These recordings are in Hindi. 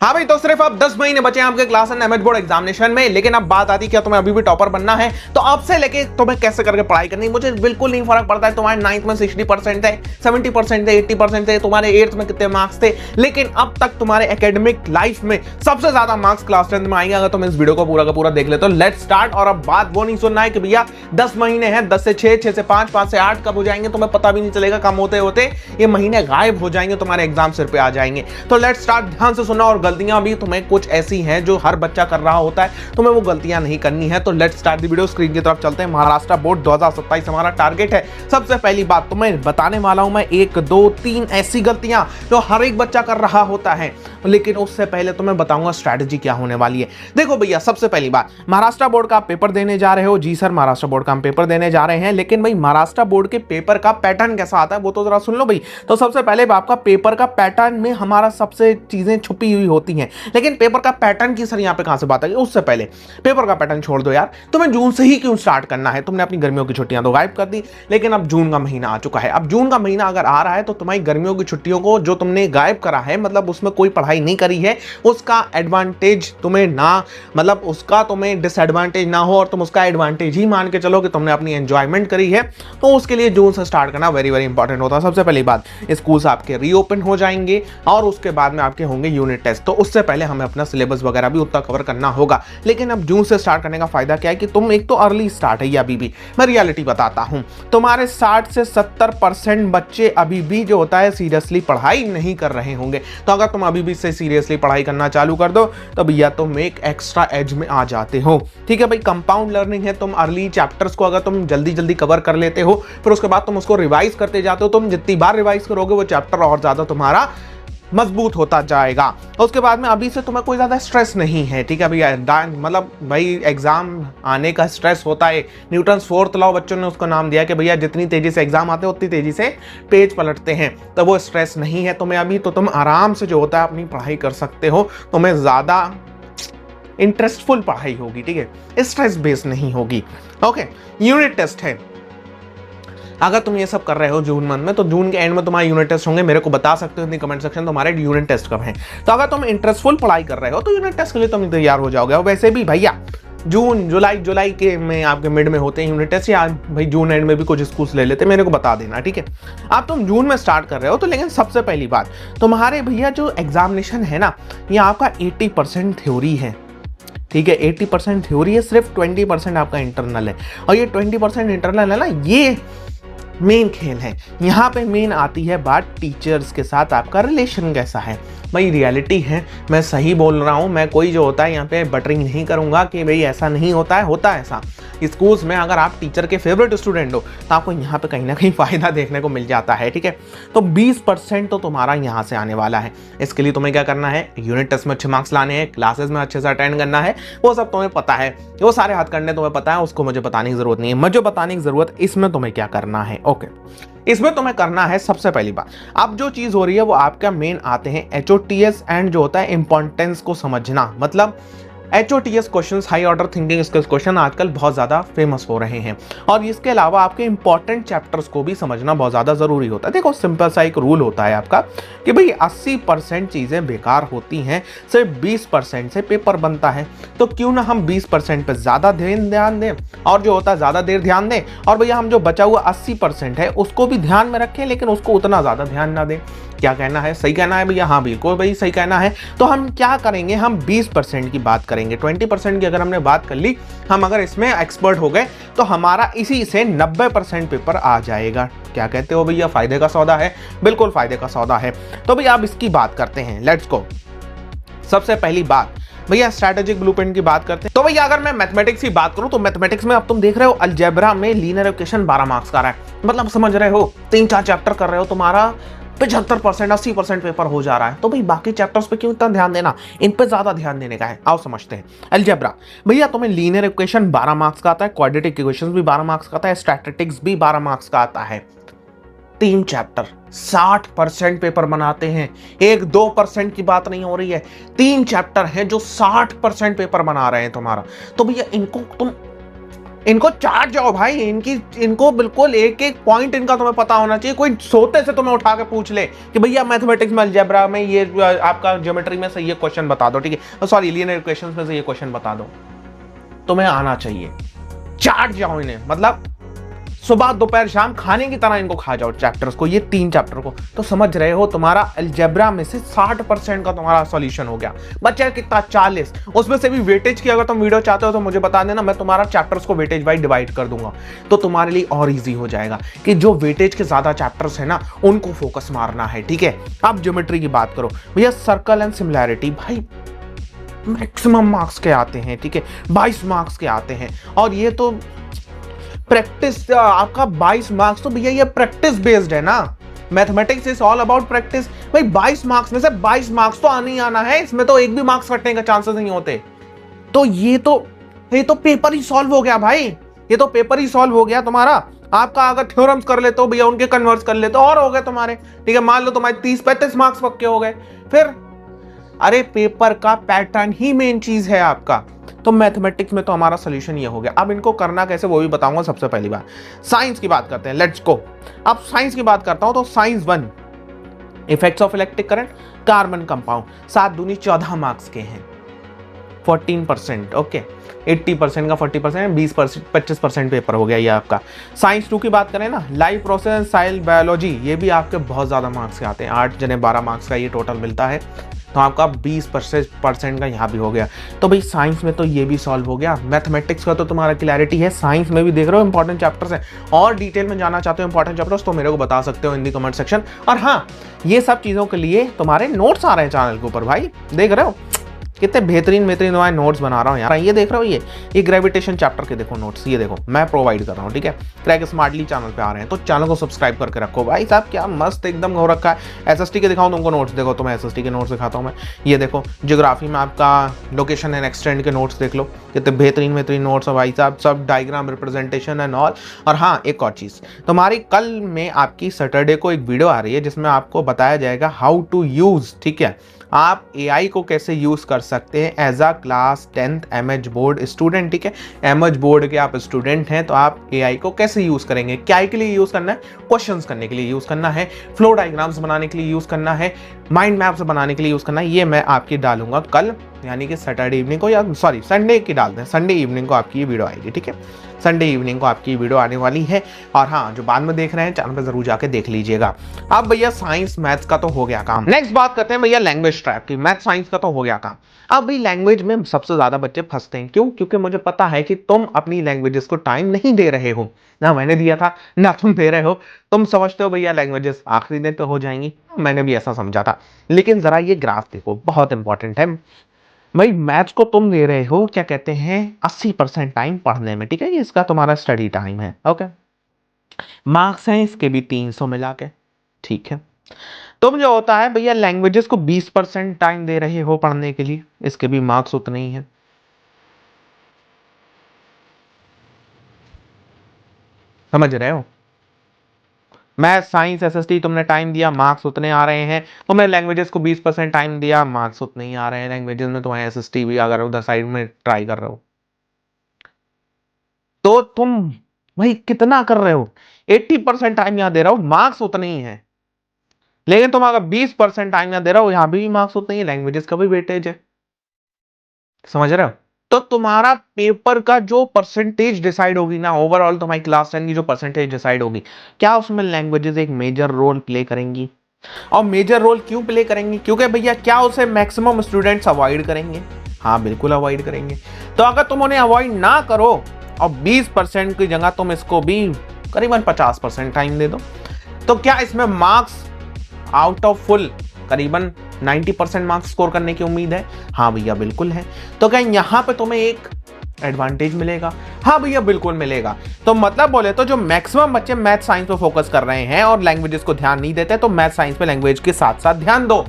हाँ भाई, तो सिर्फ अब 10 महीने बचे हैं आपके क्लास 10 एमएच बोर्ड एग्जामिनेशन में। लेकिन अब बात आती है क्या तुम्हें अभी भी टॉपर बनना है, तो अब से लेके तुम्हें कैसे करके पढ़ाई करनी, मुझे बिल्कुल नहीं फर्क पड़ता है तुम्हारे 9th में 60% थे, 70% थे, 80% थे, तुम्हारे 8th में कितने मार्क्स थे। लेकिन अब तक तुम्हारे एकेडमिक लाइफ में सबसे ज्यादा मार्क्स क्लास 10 में आएंगे अगर तुम इस वीडियो को पूरा का पूरा देख ले तो। Let's start. और अब बात वो नहीं सुनना है कि भैया 10 महीने हैं, 10 से 6, 6 से 5, 5 से 8 कब हो जाएंगे तुम्हें पता भी नहीं चलेगा। कम होते होते ये महीने गायब हो जाएंगे, तुम्हारे एग्जाम सिर पे आ जाएंगे। तो लेट्स स्टार्ट, ध्यान से सुनना। और गलतियां भी तुम्हें कुछ ऐसी हैं जो हर बच्चा कर रहा होता है, तुम्हें वो गलतियां नहीं करनी है। तो let's start the video. Screen की तरफ चलते हैं। महाराष्ट्र बोर्ड 2027 हमारा टारगेट है। सबसे पहली बात तुम्हें बताने वाला हूं मैं 1, 2, 3 ऐसी गलतियां जो हर एक बच्चा कर रहा होता है, लेकिन उससे पहले तुम्हें बताऊंगा स्ट्रैटेजी क्या होने वाली है। देखो भैया, सबसे पहली बात, महाराष्ट्र बोर्ड का पेपर देने जा रहे हो। जी सर, महाराष्ट्र बोर्ड का हम पेपर देने जा रहे हैं, लेकिन भाई महाराष्ट्र बोर्ड के पेपर का पैटर्न कैसा आता है वो तो जरा सुन लो भाई। तो सबसे पहले आपका पेपर का पैटर्न में हमारा सबसे चीजें छुपी हुई होती हैं, लेकिन पेपर का पैटर्न की सर यहाँ पे कहां से बात आई। उससे पहले पेपर का पैटर्न छोड़ दो यार, तुम्हें जून से ही क्यों स्टार्ट करना है। तुमने अपनी गर्मियों की छुट्टियां तो गायब कर दी, लेकिन अब जून का महीना आ चुका है। अब जून का महीना अगर आ रहा है तो तुम्हारी गर्मियों की छुट्टियों को जो तुमने गायब करा है, मतलब उसमें कोई पढ़ाई नहीं करी है, उसका एडवांटेज तुम्हें ना, मतलब उसका तुम्हें डिसएडवांटेज ना हो और तुम उसका एडवांटेज ही मान के चलो कि तुमने अपनी एंजॉयमेंट करी है, तो उसके लिए जून से स्टार्ट करना वेरी वेरी इंपॉर्टेंट होता है। सबसे पहली बात, स्कूल्स आपके रीओपन हो जाएंगे और उसके बाद में आपके होंगे यूनिट टेस्ट, तो उससे पहले हमें अपना सिलेबस वगैरह भी उतना कवर करना होगा। लेकिन अब जून से स्टार्ट करने का फायदा क्या है कि तुम, एक तो अर्ली स्टार्ट है ये अभी भी, मैं रियलिटी बताता हूं, तुम्हारे 60 से 70% बच्चे अभी भी जो होता है सीरियसली पढ़ाई नहीं कर रहे होंगे। तो अगर तुम अभी भी से सीरियसली पढ़ाई करना चालू कर दो तो भैया तुम एक एक्स्ट्रा एज में आ जाते हो। ठीक है भाई, कंपाउंड लर्निंग है, तुम अर्ली चैप्टर्स को अगर तुम जल्दी जल्दी कवर कर लेते हो, फिर उसके बाद तुम उसको रिवाइज करते जाते हो, तुम जितनी बार रिवाइज करोगे वो चैप्टर और ज्यादा तुम्हारा मजबूत होता जाएगा। उसके बाद में अभी से तुम्हें कोई ज्यादा स्ट्रेस नहीं है। ठीक है भैया, मतलब भाई एग्जाम आने का स्ट्रेस होता है, न्यूटन्स फोर्थ लॉ बच्चों ने उसको नाम दिया कि भैया जितनी तेजी से एग्जाम आते हैं उतनी तेजी से पेज पलटते हैं, तो वो स्ट्रेस नहीं है तुम्हें अभी। तो तुम आराम से जो होता है अपनी पढ़ाई कर सकते हो, तुम्हें ज्यादा इंटरेस्टफुल पढ़ाई होगी। ठीक है, स्ट्रेस बेस्ड नहीं होगी। ओके, यूनिट टेस्ट है। अगर तुम ये सब कर रहे हो जून मंथ में, तो जून के एंड में तुम्हारे यूनिट टेस्ट होंगे। मेरे को बता सकते हो कमेंट सेक्शन तुम्हारे यूनिट टेस्ट कब हैं। तो अगर तुम इंटरेस्टफुल पढ़ाई कर रहे हो तो यूनिट टेस्ट के लिए तुम तैयार हो जाओगे। और वैसे भी भैया जून जुलाई के में आपके मिड में होते हैं यूनिट टेस्ट, या भाई जून एंड में भी कुछ स्कूल्स ले लेते हैं, मेरे को बता देना। ठीक है, अब तुम जून में स्टार्ट कर रहे हो तो, लेकिन सबसे पहली बात, तुम्हारे भैया जो एग्जामिनेशन है ना, ये आपका 80% थ्योरी है। ठीक है, 80% थ्योरी है, सिर्फ 20% आपका इंटरनल है। और ये 20% इंटरनल है ना, ये मेन खेल है। यहाँ पे मेन आती है बात टीचर्स के साथ आपका रिलेशन कैसा है। भाई रियलिटी है, मैं सही बोल रहा हूँ, मैं कोई जो होता है यहाँ पे बटरिंग नहीं करूँगा कि भाई ऐसा नहीं होता है, होता है ऐसा। स्कूल्स में अगर आप टीचर के फेवरेट स्टूडेंट हो तो आपको यहाँ पे कहीं ना कहीं फ़ायदा देखने को मिल जाता है। ठीक है, तो 20% तो तुम्हारा यहाँ से आने वाला है। इसके लिए तुम्हें क्या करना है, यूनिट टेस्ट में अच्छे मार्क्स लाने हैं, क्लासेस में अच्छे से अटेंड करना है, वो सब तुम्हें पता है, वो सारे हाथ करने तुम्हें पता है, उसको मुझे बताने की जरूरत नहीं है। मुझे बताने की जरूरत इसमें तुम्हें क्या करना है। ओके, इसमें तुम्हें करना है सबसे पहली बात, अब जो चीज हो रही है वो आपका मेन आते हैं HOTS एंड जो होता है इंपॉर्टेंस को समझना। मतलब HOTS question, high order thinking skills question आजकल बहुत ज़्यादा फेमस हो रहे हैं, और इसके अलावा आपके इंपॉर्टेंट चैप्टर्स को भी समझना बहुत ज़्यादा ज़रूरी होता है। देखो सिंपल सा एक रूल होता है आपका कि भाई 80% चीज़ें बेकार होती हैं, सिर्फ 20% से पेपर बनता है। तो क्यों ना हम 20% पर ज़्यादा ध्यान दें और जो होता है ज़्यादा देर ध्यान दें, और भैया हम जो बचा हुआ 80% है उसको भी ध्यान में रखें, लेकिन उसको उतना ज़्यादा ध्यान ना दें। क्या कहना है, सही कहना है भैया? हाँ बिल्कुल भाई सही कहना है। तो हम क्या करेंगे, हम 20% की बात करेंगे। 20% की अगर हमने बात कर ली, हम अगर इसमें एक्सपर्ट हो गए तो हमारा इसी से 90% पेपर आ जाएगा। क्या कहते हो भैया, फायदे का सौदा है? बिल्कुल फायदे का सौदा है। तो भैया अब इसकी बात करते हैं, लेट्स गो। सबसे पहली बात भैया स्ट्रैटेजिक ब्लूप्रिंट की बात करते हैं। तो भैया अगर मैं मैथमेटिक्स की बात करूं तो मैथमेटिक्स में अब तुम देख रहे हो अलजेब्रा में लीनियर इक्वेशन 12 मार्क्स का रहा है। मतलब समझ रहे हो, 3-4 चैप्टर कर रहे हो, तुम्हारा 75% 80% पेपर हो जा रहा है। तो भाई बाकी चैप्टर्स पे क्यों इतना ध्यान देना, इन पे ज्यादा ध्यान देने का है। आओ समझते हैं। अलजेब्रा भैया तुम्हें लीनियर इक्वेशन 12 मार्क्स का आता है, क्वाड्रेटिक इक्वेशंस भी 12 मार्क्स का आता है, स्टैटिस्टिक्स भी 12 मार्क्स का आता है। 3 चैप्टर 60% पेपर बनाते हैं, 1-2% की बात नहीं हो रही है। 3 चैप्टर हैं जो 60% पेपर बना रहे हैं तुम्हारा। तो भैया इनको तुम इनको चाट जाओ भाई, इनको बिल्कुल एक एक पॉइंट इनका तुम्हें पता होना चाहिए। कोई सोते से तुम्हें उठा के पूछ ले कि भैया मैथमेटिक्स में, अलजेब्रा में, ये आपका ज्योमेट्री में से ये क्वेश्चन बता दो, ठीक है, सॉरी लीनियर इक्वेशंस में से ये क्वेश्चन बता दो, तुम्हें आना चाहिए। चाट जाओ इन्हें, मतलब सुबह दोपहर शाम खाने की तरह इनको खा जाओ चैप्टर्स को, ये 3 चैप्टर को। तो समझ रहे हो, तुम्हारा अलजेब्रा में से 60% का तुम्हारा सॉल्यूशन हो गया। बच्चा कितना, 40। उसमें से भी वेटेज की अगर तुम वीडियो चाहते हो तो मुझे बता देना, मैं तुम्हारा चैप्टर्स को वेटेज वाइज डिवाइड कर दूंगा, तो तुम्हारे लिए और ईजी हो जाएगा कि जो वेटेज के ज्यादा चैप्टर्स है ना उनको फोकस मारना है, ठीक है। अब ज्योमेट्री की बात करो भैया, सर्कल एंड सिमिलैरिटी भाई मैक्सिमम मार्क्स के आते हैं, ठीक है, 22 मार्क्स के आते हैं। और ये तो प्रैक्टिस, आपका 22 मार्क्स तो भैया ये प्रैक्टिस बेस्ड है ना, mathematics is all about practice. भाई 22 मार्क्स में से 22 मार्क्स तो आने ही आना है, इसमें तो एक भी मार्क्स कटने का चांसेस नहीं होते। तो ये तो पेपर ही सॉल्व हो गया भाई, ये तो पेपर ही सॉल्व हो गया तुम्हारा। आपका अगर थ्योरम्स कर लेते हो भैया, उनके कन्वर्स कर लेते हो और हो गए तुम्हारे, ठीक है। मान लो तुम्हारे 30-35 मार्क्स पक्के हो गए, फिर अरे पेपर का पैटर्न ही मेन चीज है आपका। तो मैथमेटिक्स में तो हमारा सोल्यूशन ये हो गया। अब इनको करना कैसे वो भी बताऊंगा। सबसे पहली बात साइंस की बात करते हैं, लेट्स गो। अब साइंस की बात करता हूं तो science 1 effects of electric current, carbon compound, 7 दूनी 14 मार्क्स के हैं, 14%, ओके। 80% का 40%, 20%, 25% पेपर हो गया ये आपका। साइंस 2 की बात करें ना, लाइफ प्रोसेस, साइल बायोलॉजी, ये भी आपके बहुत ज्यादा मार्क्स के आते हैं, 8 जने 12 मार्क्स का ये टोटल मिलता है, तो आपका 20% का यहाँ भी हो गया। तो भाई साइंस में तो ये भी सॉल्व हो गया। मैथमेटिक्स का तो तुम्हारा क्लैरिटी है, साइंस में भी देख रहे हो इंपॉर्टेंट चैप्टर्स हैं। और डिटेल में जाना चाहते हो इंपॉर्टेंट चैप्टर्स तो मेरे को बता सकते हो इन दी कमेंट सेक्शन। और हाँ, ये सब चीज़ों के लिए तुम्हारे नोट्स आ रहे हैं चैनल के ऊपर भाई, देख रहे हो कितने बेहतरीन तुम्हारे नोट्स बना रहा हूँ यार। ये देख रहे हो, ये ग्रेविटेशन चैप्टर के देखो नोट्स, ये देखो मैं प्रोवाइड कर रहा हूँ, ठीक है। क्रैक स्मार्टली चैनल पे आ रहे हैं तो चैनल को सब्सक्राइब करके रखो भाई साहब, क्या मस्त एकदम हो रखा है। एसएसटी के दिखाऊँ तुमको नोट्स, देखो तुम्हें एसएसटी के नोट्स दिखाता हूँ मैं। ये देखो ज्योग्राफी में आपका लोकेशन एंड एक्सटेंड के नोट्स देख लो, कितने बेहतरीन नोट्स है भाई साहब, सब डायग्राम रिप्रेजेंटेशन एंड ऑल। और हाँ, एक और चीज़, तुम्हारी कल में आपकी सैटरडे को एक वीडियो आ रही है जिसमें आपको बताया जाएगा हाउ टू यूज, ठीक है, आप एआई को कैसे यूज कर सकते हैं as a class 10th MH board student, ठीक है। एमएच बोर्ड के आप स्टूडेंट हैं तो आप एआई को कैसे यूज करेंगे, क्या के लिए यूज करना है, क्वेश्चंस करने के लिए यूज करना है, फ्लो डायग्राम्स बनाने के लिए यूज करना है, माइंड मैप्स बनाने के लिए यूज करना है। ये मैं आपकी डालूंगा कल, यानी कि सैटरडे इवनिंग को, या सॉरी संडे की डाल दें, संडे इवनिंग को आपकी ये वीडियो आएगी, ठीक है। संडे इवनिंग को आपकी वीडियो आने वाली है। और हाँ, जो बाद में देख रहे हैं चैनल पे जरूर जाके देख लीजिएगा। अब भैया साइंस मैथ्स का तो हो गया काम, नेक्स्ट बात करते हैं भैया लैंग्वेज ट्रैप की। मैथ साइंस का तो हो गया काम। अब भाई लैंग्वेज में सबसे ज्यादा बच्चे फंसते हैं, क्यों? क्योंकि मुझे पता है कि तुम अपनी लैंग्वेजेस को टाइम नहीं दे रहे हो, ना मैंने दिया था ना तुम दे रहे हो। तुम समझते हो भैया लैंग्वेजेस आखिरी दिन पे हो जाएंगी, मैंने भी ऐसा समझा था। लेकिन जरा ये ग्राफ देखो, बहुत इंपॉर्टेंट है भाई। मैथ्स को तुम दे रहे हो क्या कहते हैं 80% टाइम पढ़ने में, ठीक है, ये इसका तुम्हारा स्टडी टाइम है, ओके। मार्क्स हैं इसके भी 300 मिला के, ठीक है। तुम जो होता है भैया लैंग्वेजेस को 20% टाइम दे रहे हो पढ़ने के लिए, इसके भी मार्क्स उतने ही हैं। समझ रहे हो? मैथ साइंस एसएसटी तुमने टाइम दिया, मार्क्स उतने आ रहे हैं। तुमने लैंग्वेजेस को 20% टाइम दिया, मार्क्स उतने ही आ रहे हैं लैंग्वेजेस में। तुम्हारे एसएसटी भी अगर उधर साइड में ट्राई कर रहे हो तो तुम भाई कितना कर रहे हो, 80% टाइम यहां दे रहा हो, मार्क्स उतने ही है। लेकिन तुम अगर 20% टाइम यहां दे रहे हो, यहां भी मार्क्स उतने ही, लैंग्वेजेस का भी वेटेज है। समझ रहे हो? तो तुम्हारा पेपर का जो परसेंटेज डिसाइड होगी ना, ओवरऑल तुम्हारी क्लास 10 की जो परसेंटेज डिसाइड होगी, क्या उसमें लैंग्वेजेस एक मेजर रोल प्ले करेंगी? और मेजर रोल क्यों प्ले करेंगी? क्योंकि भैया क्या उसे मैक्सिमम स्टूडेंट्स अवॉइड करेंगे? हाँ बिल्कुल अवॉइड करेंगे। तो अगर तुम उन्हें अवॉइड ना करो और 20% की जगह तुम इसको भी करीबन 50% टाइम दे दो, तो क्या इसमें मार्क्स आउट ऑफ फुल करीबन 90% मार्क्स स्कोर करने की उम्मीद है? हाँ भैया बिल्कुल है। तो क्या यहां पे तुम्हें एक एडवांटेज मिलेगा? हाँ भैया बिल्कुल मिलेगा। तो मतलब बोले तो जो मैक्सिमम बच्चे मैथ साइंस पे फोकस कर रहे हैं और लैंग्वेजेस को ध्यान नहीं देते, तो मैथ साइंस पे लैंग्वेज के साथ साथ ध्यान दो।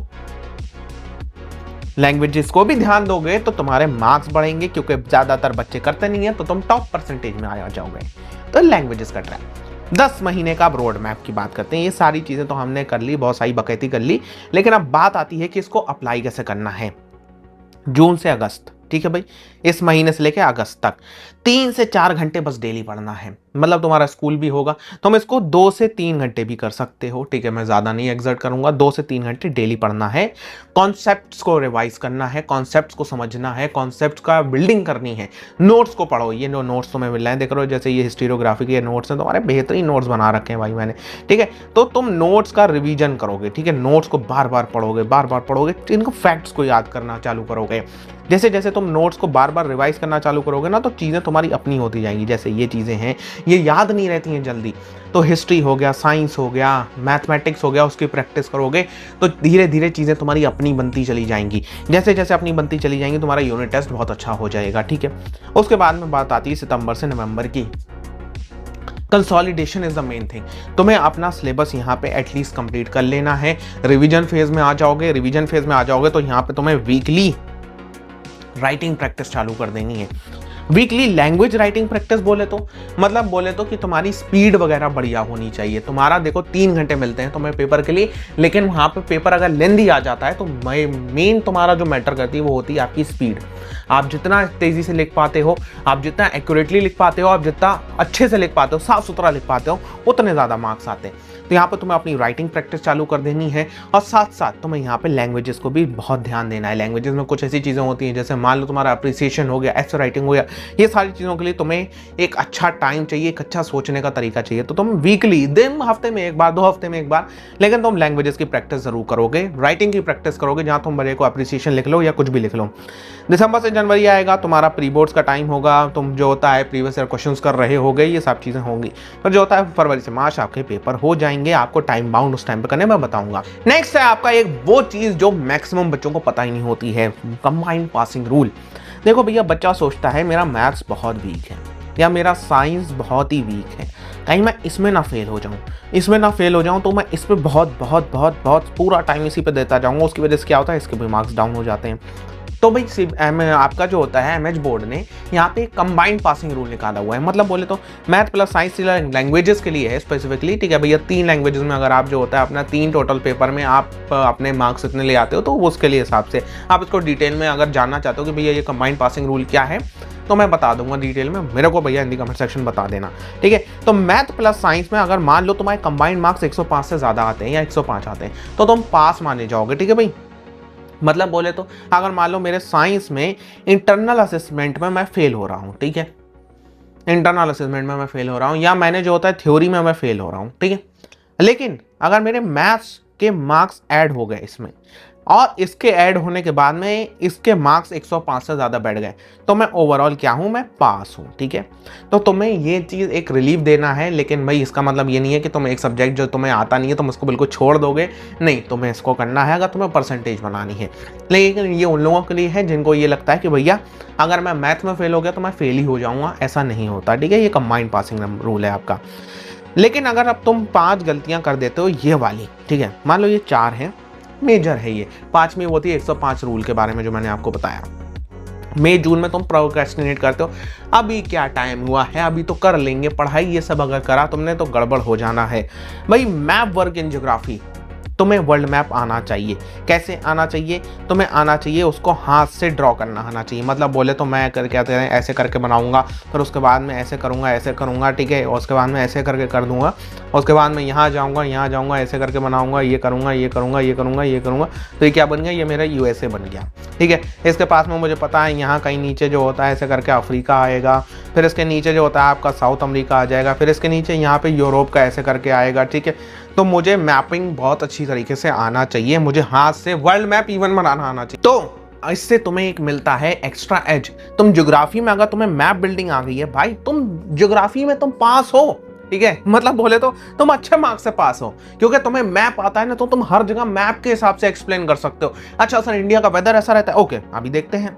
लैंग्वेजेस को भी ध्यान दोगे तो तुम्हारे मार्क्स बढ़ेंगे, क्योंकि ज्यादातर बच्चे करते नहीं है, तो तुम टॉप परसेंटेज में आ जाओगे। तो लैंग्वेजेस का ट्रैक 10 महीने का रोड मैप की बात करते हैं। ये सारी चीजें तो हमने कर ली, बहुत सारी बकैती कर ली, लेकिन अब बात आती है कि इसको अप्लाई कैसे करना है। जून से अगस्त ठीक है भाई, इस महीने से लेके अगस्त तक 3 से 4 घंटे बस डेली पढ़ना है। मतलब तुम्हारा स्कूल भी होगा, तुम इसको 2 से 3 घंटे भी कर सकते हो, ठीक है, मैं ज़्यादा नहीं एग्जर्ट करूंगा। 2 से 3 घंटे डेली पढ़ना है, कॉन्सेप्ट्स को रिवाइज करना है, कॉन्सेप्ट्स को समझना है, कॉन्सेप्ट्स का बिल्डिंग करनी है। नोट्स को पढ़ो, ये जो नोट्स तुम्हें मिल रहे हैं देख रहे हो, जैसे ये हिस्टोग्राफी के नोट्स हैं, तुम्हारे बेहतरीन नोट्स बना रखे हैं भाई मैंने, ठीक है। तो तुम नोट्स का रिवीजन करोगे, ठीक है, नोट्स को बार बार पढ़ोगे, बार बार पढ़ोगे, इनको फैक्ट्स को याद करना चालू करोगे। जैसे जैसे तुम नोट्स को बार बार रिवाइज करना चालू करोगे ना, तो चीज़ें तुम्हारी अपनी होती जाएंगी। जैसे ये चीज़ें हैं, ये याद नहीं रहती हैं जल्दी, तो हिस्ट्री हो गया, साइंस हो गया, मैथमेटिक्स हो गया, उसकी प्रैक्टिस करोगे तो धीरे धीरे चीज़ें तुम्हारी अपनी बनती चली जाएंगी। जैसे जैसे अपनी बनती चली जाएंगी, तुम्हारा यूनिट टेस्ट बहुत अच्छा हो जाएगा, ठीक है। उसके बाद में बात आती है सितंबर से नवंबर की। Consolidation is the main thing. तुम्हें अपना सिलेबस यहाँ पे एटलीस्ट कंप्लीट कर लेना है। रिवीजन फेज में आ जाओगे, रिवीजन फेज में आ जाओगे तो यहाँ पे तुम्हें वीकली राइटिंग प्रैक्टिस चालू कर देनी है। वीकली लैंग्वेज राइटिंग प्रैक्टिस बोले तो कि तुम्हारी स्पीड वगैरह बढ़िया होनी चाहिए। तुम्हारा देखो 3 घंटे मिलते हैं तुम्हें पेपर के लिए, लेकिन वहाँ पे पेपर अगर लेंदी आ जाता है तो मेन तुम्हारा जो मैटर करती है वो होती है आपकी स्पीड। आप जितना तेज़ी से लिख पाते हो, आप जितना एक्यूरेटली लिख पाते हो, आप जितना अच्छे से लिख पाते हो, साफ सुथरा लिख पाते हो, उतने ज़्यादा मार्क्स आते हैं। तो यहाँ पर तुम्हें अपनी राइटिंग प्रैक्टिस चालू कर देनी है, और साथ साथ तुम्हें यहाँ पे लैंग्वेजेस को भी बहुत ध्यान देना है। लैंग्वेजेस में कुछ ऐसी चीज़ें होती हैं, जैसे मान लो तुम्हारा अप्रिसिएशन हो गया, एस्से राइटिंग हो गया, ये सारी चीज़ों के लिए तुम्हें एक अच्छा टाइम चाहिए, एक अच्छा सोचने का तरीका चाहिए। तो तुम वीकली, दिन हफ्ते में एक बार, 2 हफ्ते में एक बार, लेकिन तुम लैंग्वेजेस की प्रैक्टिस जरूर करोगे, राइटिंग की प्रैक्टिस करोगे, जहाँ तुम बड़े को अप्रिसिएशन लिख लो या कुछ भी लिख लो। दिसंबर से जनवरी आएगा, तुम्हारा प्री बोर्ड्स का टाइम होगा, तुम जो होता है प्रीवियस ईयर क्वेश्चंस कर रहे होगे, ये सब चीज़ें होंगी। पर जो होता है फरवरी से मार्च आपके पेपर हो जाएंगे, आपको टाइम बाउंड उस टाइम पे करने मैं बताऊंगा। नेक्स्ट है आपका एक वो चीज़ जो मैक्सिमम बच्चों को पता ही नहीं होती है, कंबाइंड पासिंग रूल। देखो भैया, बच्चा सोचता है मेरा मैथ्स बहुत वीक है या मेरा साइंस बहुत ही वीक है, कहीं मैं इसमें ना फेल हो जाऊं, तो मैं इस पे बहुत बहुत बहुत बहुत पूरा टाइम इसी पे देता जाऊंगा। उसकी वजह से क्या होता है, इसके भी मार्क्स डाउन हो जाते हैं। तो भाई आपका जो होता है एमएच बोर्ड ने यहाँ पे कंबाइंड पासिंग रूल निकाला हुआ है। मतलब बोले तो मैथ प्लस साइंस लैंग्वेजेस के लिए है स्पेसिफिकली, ठीक है भैया। 3 लैंग्वेजेस में अगर आप जो होता है अपना 3 टोटल पेपर में आप अपने मार्क्स इतने ले आते हो, तो उसके लिए हिसाब से आप इसको डिटेल में अगर जानना चाहते हो कि भैया ये कंबाइंड पासिंग रूल क्या है, तो मैं बता दूंगा डिटेल में, मेरे को भैया हिंदी कमेंट सेक्शन बता देना, ठीक है। तो मैथ प्लस साइंस में अगर मान लो तुम्हारे कंबाइंड मार्क्स 105 से ज़्यादा आते हैं या 105 आते हैं, तो तुम पास माने जाओगे, ठीक है भाई। मतलब बोले तो अगर मान लो मेरे साइंस में इंटरनल असेसमेंट में मैं फेल हो रहा हूँ, ठीक है, इंटरनल असेसमेंट में मैं फेल हो रहा हूँ, या मैंने जो होता है थ्योरी में मैं फेल हो रहा हूँ, ठीक है, लेकिन अगर मेरे मैथ्स के मार्क्स ऐड हो गए इसमें, और इसके ऐड होने के बाद में इसके मार्क्स 105 से ज़्यादा बैठ गए, तो मैं ओवरऑल क्या हूँ, मैं पास हूँ, ठीक है। तो तुम्हें ये चीज़ एक रिलीफ देना है, लेकिन भाई इसका मतलब ये नहीं है कि तुम एक सब्जेक्ट जो तुम्हें आता नहीं है तुम उसको बिल्कुल छोड़ दोगे, नहीं, तुम्हें इसको करना है अगर तुम्हें परसेंटेज बनानी है। लेकिन ये उन लोगों के लिए है जिनको ये लगता है कि भैया अगर मैं मैथ में फेल हो गया तो मैं फेल ही हो जाऊँगा, ऐसा नहीं होता, ठीक है। ये कंबाइंड पासिंग रूल है आपका। लेकिन अगर अब तुम 5 गलतियाँ कर देते हो ये वाली, ठीक है, मान लो ये 4 हैं, मेजर है ये, 5वीं वो थी 105 रूल के बारे में जो मैंने आपको बताया। मई जून में तुम प्रोक्रेस्टिनेट करते हो, अभी क्या टाइम हुआ है, अभी तो कर लेंगे पढ़ाई, ये सब अगर करा तुमने तो गड़बड़ हो जाना है भाई। मैप वर्क इन ज्योग्राफी, तुम्हें वर्ल्ड मैप आना चाहिए। कैसे आना चाहिए, तुम्हें आना चाहिए उसको हाथ से ड्रॉ करना आना चाहिए। मतलब बोले तो मैं क्या कहते हैं ऐसे करके बनाऊंगा, फिर उसके बाद में ऐसे करूंगा, ठीक है, और उसके बाद में ऐसे करके कर दूंगा, और उसके बाद में यहाँ जाऊंगा, ऐसे करके बनाऊंगा, ये करूंगा, तो ये क्या बन गया, ये मेरा यूएसए बन गया, ठीक है। इसके पास में मुझे पता है यहाँ कहीं नीचे जो होता है ऐसे करके अफ्रीका आएगा, फिर इसके नीचे जो होता है आपका साउथ अमेरिका आ जाएगा, फिर इसके नीचे यहाँ पे यूरोप का ऐसे करके आएगा, ठीक है। तो मुझे मैपिंग बहुत अच्छी तरीके से आना चाहिए, मुझे हाथ से वर्ल्ड मैप इवन बनाना आना चाहिए। तो इससे तुम्हें एक मिलता है एक्स्ट्रा एज। तुम ज्योग्राफी में अगर तुम्हें मैप बिल्डिंग आ गई है भाई, तुम ज्योग्राफी में तुम पास हो, ठीक है। मतलब बोले तो तुम अच्छे मार्क्स से पास हो, क्योंकि तुम्हें मैप आता है ना, तो तुम हर जगह मैप के हिसाब से एक्सप्लेन कर सकते हो। अच्छा सर, इंडिया का वेदर ऐसा रहता है, ओके अभी देखते हैं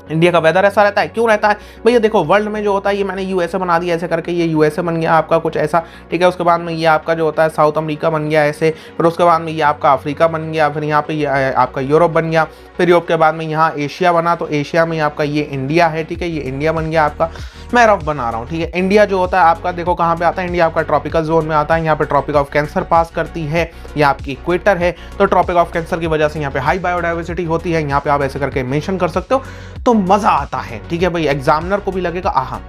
इंडिया का वेदर ऐसा रहता है, क्यों रहता है भैया, देखो वर्ल्ड में जो होता है, ये मैंने यूएसए बना दिया ऐसे करके, ये यूएसए बन गया आपका कुछ ऐसा, ठीक है। उसके बाद में ये आपका जो होता है साउथ अमेरिका बन गया ऐसे, फिर उसके बाद में ये आपका अफ्रीका बन गया, फिर यहाँ पे ये आपका यूरोप बन गया, फिर यूरोप के बाद में यहाँ एशिया बना, तो एशिया में आपका ये इंडिया है, ठीक है, ये इंडिया बन गया आपका। मैं रफ बना रहा हूँ, ठीक है। इंडिया जो होता है आपका देखो कहाँ पे आता है, इंडिया आपका ट्रॉपिकल जोन में आता है, यहाँ पे ट्रॉपिक ऑफ कैंसर पास करती है, ये आपकी इक्वेटर है, तो ट्रॉपिक ऑफ कैंसर की वजह से यहाँ पे हाई बायोडाइवर्सिटी होती है, यहाँ पे आप ऐसे करके मेंशन कर सकते हो। तो मजा आता है, ठीक है भाई। एग्जामिनर को भी लगेगा आहा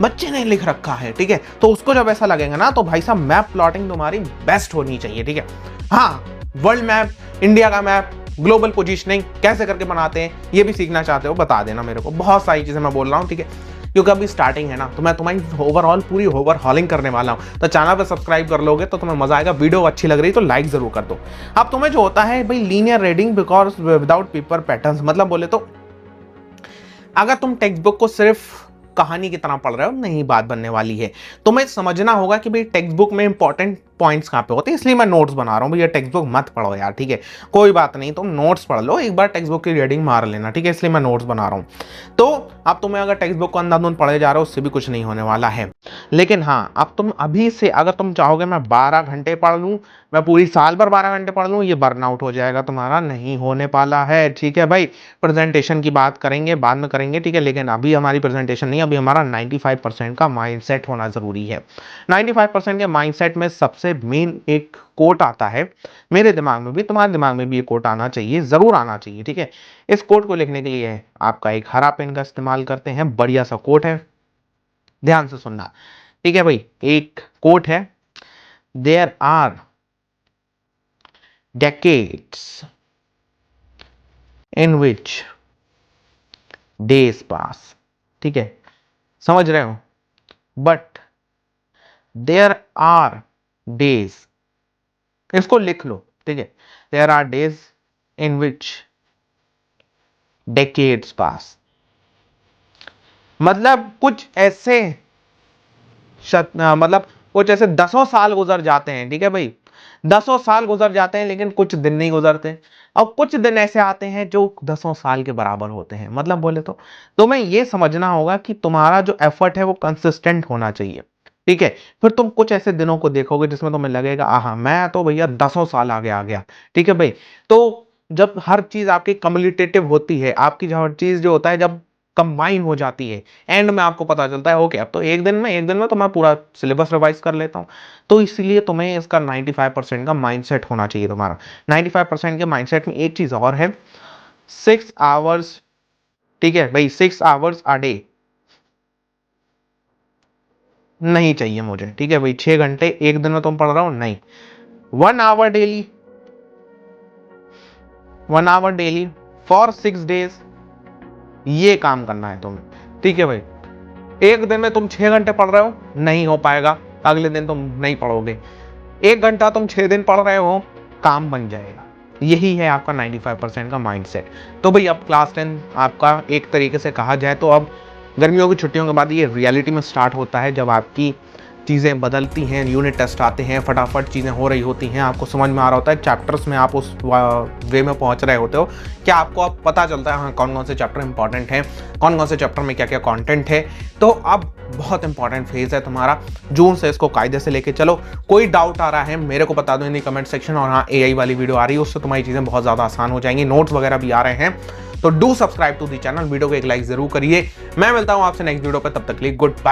बच्चे ने लिख रखा है, ठीक है, तो उसको जब ऐसा लगेगा ना, तो भाई साहब मैप प्लॉटिंग तुम्हारी बेस्ट होनी चाहिए, ठीक है। हाँ, वर्ल्ड मैप, इंडिया का मैप, ग्लोबल पोजीशनिंग कैसे करके बनाते हैं, ये भी सीखना चाहते हो बता देना मेरे को। बहुत सारी चीजें मैं बोल रहा हूँ, ठीक है, क्योंकि अभी स्टार्टिंग है ना, तो मैं तुम्हारी ओवरऑल पूरी ओवरहॉलिंग करने वाला हूँ। तो चैनल पे सब्सक्राइब कर लोगे तो तुम्हें मजा आएगा। वीडियो अच्छी लग रही तो लाइक जरूर कर दो। अब तुम्हें जो होता है भाई linear reading because without paper patterns, मतलब बोले तो अगर तुम टेक्स्ट बुक को सिर्फ कहानी की तरह पढ़ रहे हो, नहीं बात बनने वाली है। तुम्हें समझना होगा कि भाई टेक्स्ट बुक में इंपॉर्टेंट पॉइंट्स कहाँ पे होते हैं, इसलिए मैं नोट्स बना रहा हूँ। भैया टेक्स्ट बुक मत पढ़ो यार, ठीक है, कोई बात नहीं, तुम नोट्स पढ़ लो, एक बार टेक्स्ट बुक की रीडिंग मार लेना, ठीक है, इसलिए मैं नोट्स बना रहा हूँ। तो अब तुम्हें अगर टेक्स्ट बुक को अंधाधुंध पढ़े जा रहे हो, उससे भी कुछ नहीं होने वाला है। लेकिन हाँ, अब तुम अभी से अगर तुम चाहोगे मैं 12 घंटे पढ़ लूँ, मैं पूरी साल भर 12 घंटे पढ़ लूँ, ये बर्नआउट हो जाएगा तुम्हारा, नहीं होने वाला है, ठीक है भाई। प्रेजेंटेशन की बात करेंगे, बाद में करेंगे, ठीक है, लेकिन अभी हमारी प्रेजेंटेशन नहीं, अभी हमारा 95% का माइंडसेट होना जरूरी है। 95% के माइंडसेट में सबसे मेन एक कोट आता है, मेरे दिमाग में भी, तुम्हारे दिमाग में भी ये कोट आना चाहिए, जरूर आना चाहिए, ठीक है। इस कोट को लिखने के लिए आपका एक हरा पेन का इस्तेमाल करते हैं, बढ़िया सा कोट है, ध्यान से सुनना, ठीक है भाई। एक कोट है, there are decades in which days pass, ठीक है, समझ रहे हो, बट there are days, इसको लिख लो, ठीक है, there are days in which decades pass, मतलब कुछ ऐसे मतलब कुछ ऐसे 10 साल गुजर जाते हैं, ठीक है भाई, 10 साल गुजर जाते हैं, लेकिन कुछ दिन नहीं गुजरते, और कुछ दिन ऐसे आते हैं जो 10 साल के बराबर होते हैं। मतलब बोले तो तुम्हें ये समझना होगा कि तुम्हारा जो एफर्ट है वो कंसिस्टेंट होना चाहिए, ठीक है। फिर तुम कुछ ऐसे दिनों को देखोगे जिसमें तुम्हें लगेगा आहा मैं तो भैया 10 साल आगे आ गया, ठीक है भाई। तो जब हर चीज आपकी कम्युनिटेटिव होती है, आपकी हर चीज जो होता है जब कंबाइन हो जाती है, एंड में आपको पता चलता है ओके अब तो एक दिन में तो मैं पूरा सिलेबस रिवाइज कर लेता हूँ। तो इसलिए तुम्हें इसका 95% का माइंडसेट होना चाहिए तुम्हारा। 95% के माइंडसेट में एक चीज और है, 6 आवर्स, ठीक है भाई, 6 आवर्स अ डे नहीं चाहिए मुझे, ठीक है भाई। 6 घंटे एक दिन में तुम पढ़ रहे हो, नहीं, 1 hour daily, 1 hour daily for 6 days, ये काम करना है तुम्हें, ठीक है भाई। एक दिन में तुम 6 घंटे पढ़ रहे हो, नहीं हो पाएगा, अगले दिन तुम नहीं पढ़ोगे। 1 घंटा तुम 6 दिन पढ़ रहे हो, काम बन जाएगा। यही है आपका 95% का माइंडसेट। तो भाई अब क्लास 10 आपका एक तरीके से कहा जाए तो अब गर्मियों की छुट्टियों के बाद ये रियलिटी में स्टार्ट होता है, जब आपकी चीज़ें बदलती हैं, यूनिट टेस्ट आते हैं, फटाफट चीज़ें हो रही होती हैं, आपको समझ में आ रहा होता है, चैप्टर्स में आप उस वे में पहुंच रहे होते हो, क्या आपको अब पता चलता है हाँ कौन कौन से चैप्टर इंपॉर्टेंट हैं, कौन कौन से चैप्टर में क्या क्या कंटेंट है। तो अब बहुत इंपॉर्टेंट फेज है तुम्हारा, जून से इसको कायदे से लेके चलो। कोई डाउट आ रहा है मेरे को बता दो इन कमेंट सेक्शन, और हाँ AI वाली वीडियो आ रही है, उससे तुम्हारी चीज़ें बहुत ज़्यादा आसान हो जाएंगी, नोट्स वगैरह भी आ रहे हैं। तो do subscribe to the channel, video को एक लाइक जरूर करिए। मैं मिलता हूँ आपसे नेक्स्ट वीडियो पे, तब तक के लिए गुड बाय।